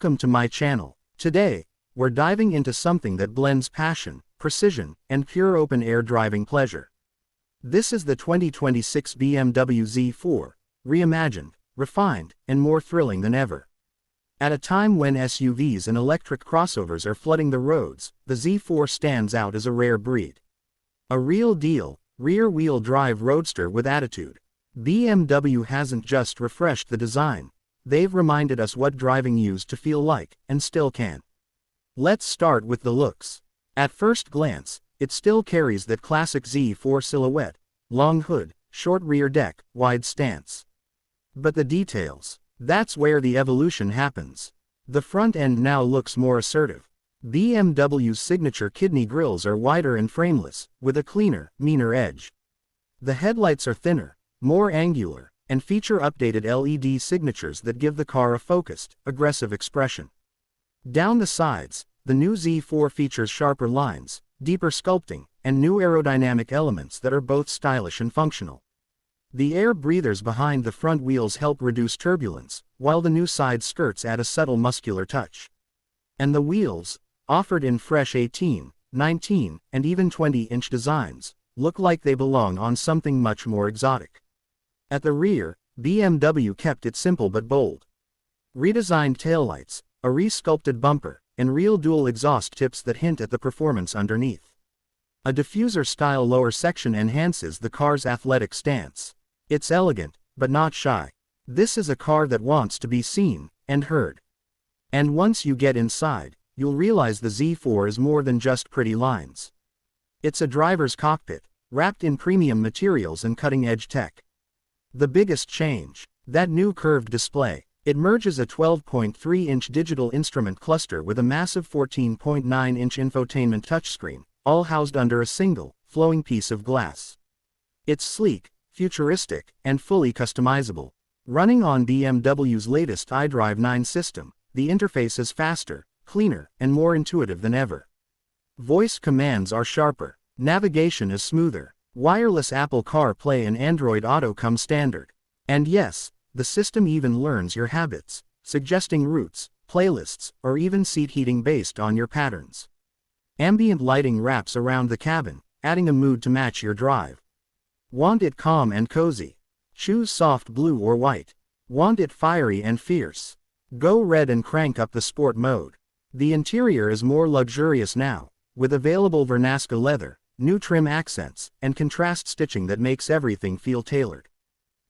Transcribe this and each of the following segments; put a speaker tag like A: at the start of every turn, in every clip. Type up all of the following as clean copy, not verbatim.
A: Welcome to my channel. Today, we're diving into something that blends passion, precision, and pure open-air driving pleasure. This is the 2026 BMW Z4, reimagined, refined, and more thrilling than ever. At a time when SUVs and electric crossovers are flooding the roads, the Z4 stands out as a rare breed. A real deal, rear-wheel drive roadster with attitude. BMW hasn't just refreshed the design. They've reminded us what driving used to feel like, and still can. Let's start with the looks. At first glance, it still carries that classic Z4 silhouette: long hood, short rear deck, wide stance. But the details, that's where the evolution happens. The front end now looks more assertive. BMW's signature kidney grills are wider and frameless, with a cleaner, meaner edge. The headlights are thinner, more angular, and feature updated LED signatures that give the car a focused, aggressive expression. Down the sides, the new Z4 features sharper lines, deeper sculpting, and new aerodynamic elements that are both stylish and functional. The air breathers behind the front wheels help reduce turbulence, while the new side skirts add a subtle muscular touch. And the wheels, offered in fresh 18, 19, and even 20-inch designs, look like they belong on something much more exotic. At the rear, BMW kept it simple but bold. Redesigned taillights, a re-sculpted bumper, and real dual exhaust tips that hint at the performance underneath. A diffuser-style lower section enhances the car's athletic stance. It's elegant, but not shy. This is a car that wants to be seen and heard. And once you get inside, you'll realize the Z4 is more than just pretty lines. It's a driver's cockpit, wrapped in premium materials and cutting-edge tech. The biggest change, that new curved display. It merges a 12.3-inch digital instrument cluster with a massive 14.9-inch infotainment touchscreen, all housed under a single, flowing piece of glass. It's sleek, futuristic, and fully customizable. Running on BMW's latest iDrive 9 system, the interface is faster, cleaner, and more intuitive than ever. Voice commands are sharper. Navigation is smoother. Wireless Apple CarPlay and Android Auto come standard. And yes, the system even learns your habits, suggesting routes, playlists, or even seat heating based on your patterns. Ambient lighting wraps around the cabin, adding a mood to match your drive. Want it calm and cozy? Choose soft blue or white. Want it fiery and fierce? Go red and crank up the sport mode. The interior is more luxurious now, with available Vernasca leather, new trim accents, and contrast stitching that makes everything feel tailored.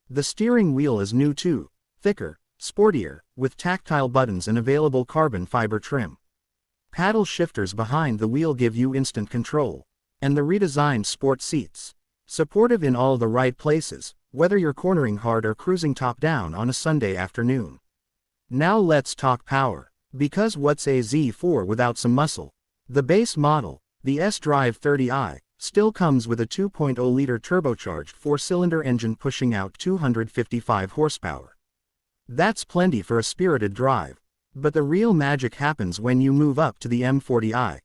A: The steering wheel is new too, thicker, sportier, with tactile buttons and available carbon fiber trim. Paddle shifters behind the wheel give you instant control. And the redesigned sport seats. Supportive in all the right places, whether you're cornering hard or cruising top down on a Sunday afternoon. Now let's talk power. Because what's a Z4 without some muscle? The base model, the S-Drive 30i, still comes with a 2.0-liter turbocharged 4-cylinder engine pushing out 255 horsepower. That's plenty for a spirited drive. But the real magic happens when you move up to the M40i.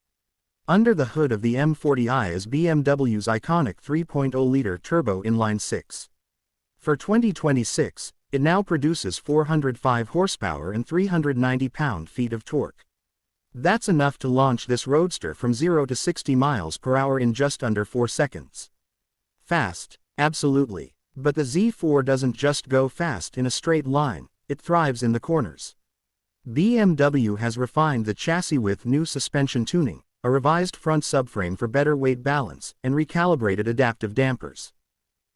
A: Under the hood of the M40i is BMW's iconic 3.0-liter turbo inline-6. For 2026, it now produces 405 horsepower and 390 pound-feet of torque. That's enough to launch this roadster from 0 to 60 miles per hour in just under 4 seconds. Fast, absolutely. But the Z4 doesn't just go fast in a straight line, it thrives in the corners. BMW has refined the chassis with new suspension tuning, a revised front subframe for better weight balance, and recalibrated adaptive dampers.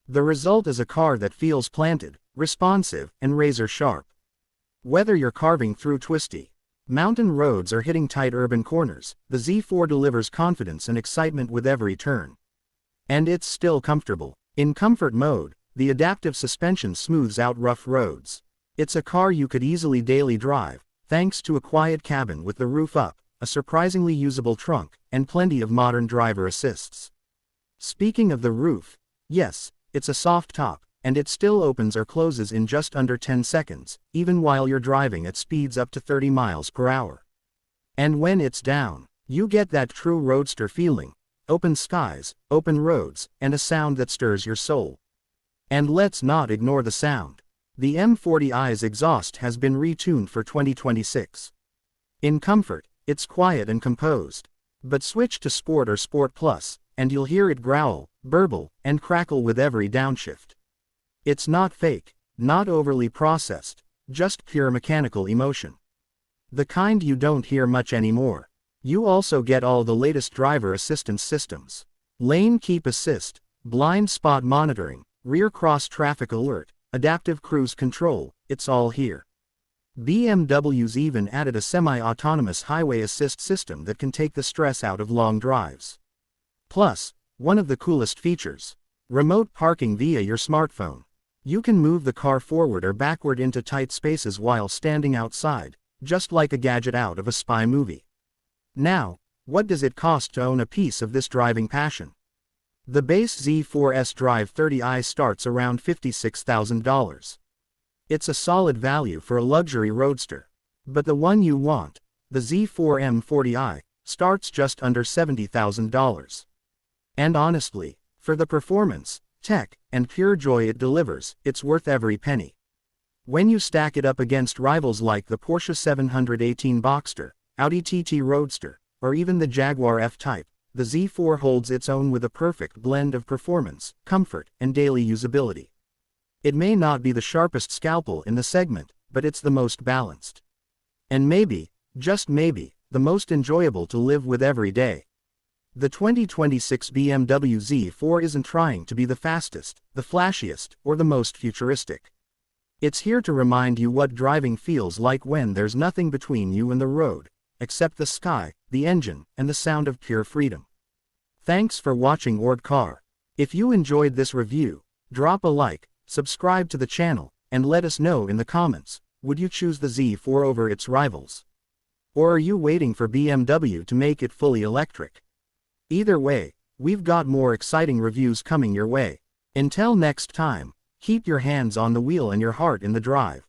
A: The result is a car that feels planted, responsive, and razor-sharp. Whether you're carving through twisty mountain roads or hitting tight urban corners, the Z4 delivers confidence and excitement with every turn. And it's still comfortable. In comfort mode, the adaptive suspension smooths out rough roads. It's a car you could easily daily drive, thanks to a quiet cabin with the roof up, a surprisingly usable trunk, and plenty of modern driver assists. Speaking of the roof, yes, it's a soft top, and it still opens or closes in just under 10 seconds, even while you're driving at speeds up to 30 miles per hour. And when it's down, you get that true roadster feeling: open skies, open roads, and a sound that stirs your soul. And let's not ignore the sound. The M40i's exhaust has been retuned for 2026. In comfort, it's quiet and composed. But switch to Sport or Sport Plus, and you'll hear it growl, burble, and crackle with every downshift. It's not fake, not overly processed, just pure mechanical emotion. The kind you don't hear much anymore. You also get all the latest driver assistance systems. Lane keep assist, blind spot monitoring, rear cross traffic alert, adaptive cruise control, it's all here. BMW's even added a semi-autonomous highway assist system that can take the stress out of long drives. Plus, one of the coolest features, remote parking via your smartphone. You can move the car forward or backward into tight spaces while standing outside, just like a gadget out of a spy movie. Now, what does it cost to own a piece of this driving passion? The base Z4S Drive 30i starts around $56,000. It's a solid value for a luxury roadster. But the one you want, the Z4 M40i, starts just under $70,000. And honestly, for the performance, tech, and pure joy it delivers, it's worth every penny. When you stack it up against rivals like the Porsche 718 Boxster, Audi TT Roadster, or even the Jaguar F-Type, the Z4 holds its own with a perfect blend of performance, comfort, and daily usability. It may not be the sharpest scalpel in the segment, but it's the most balanced. And maybe, just maybe, the most enjoyable to live with every day. The 2026 BMW Z4 isn't trying to be the fastest, the flashiest, or the most futuristic. It's here to remind you what driving feels like when there's nothing between you and the road, except the sky, the engine, and the sound of pure freedom. Thanks for watching Ord Car. If you enjoyed this review, drop a like, subscribe to the channel, and let us know in the comments, would you choose the Z4 over its rivals? Or are you waiting for BMW to make it fully electric? Either way, we've got more exciting reviews coming your way. Until next time, keep your hands on the wheel and your heart in the drive.